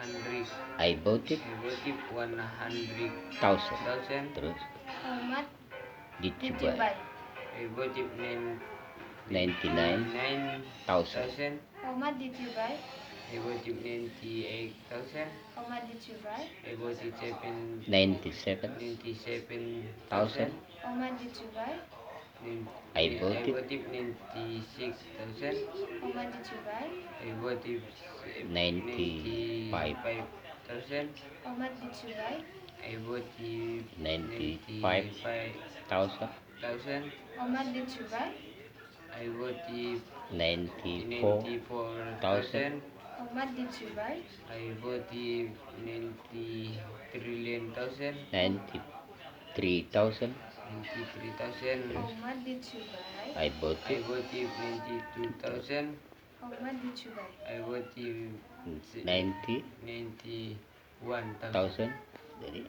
I bought it. I bought it 100,000. Terus. How much Did you did you buy? buy? I bought it 99,000. 99,000. How much did you buy? I bought it 98,000. How much did you buy? I bought it 97,000. 97,000. How much did you buy? I bought it. 96,000. How much did you buy? I bought it 95,000. How much did you buy? I bought it 95,000. 95,000. How much did you buy? I bought it 94,000. 94,000. How much did you buy? I bought it 93,000. 93,000. 93,000. How much did you buy? I bought I it. bought it 92,000. How much did you buy? I bought it 90,000. 91,000. Jadi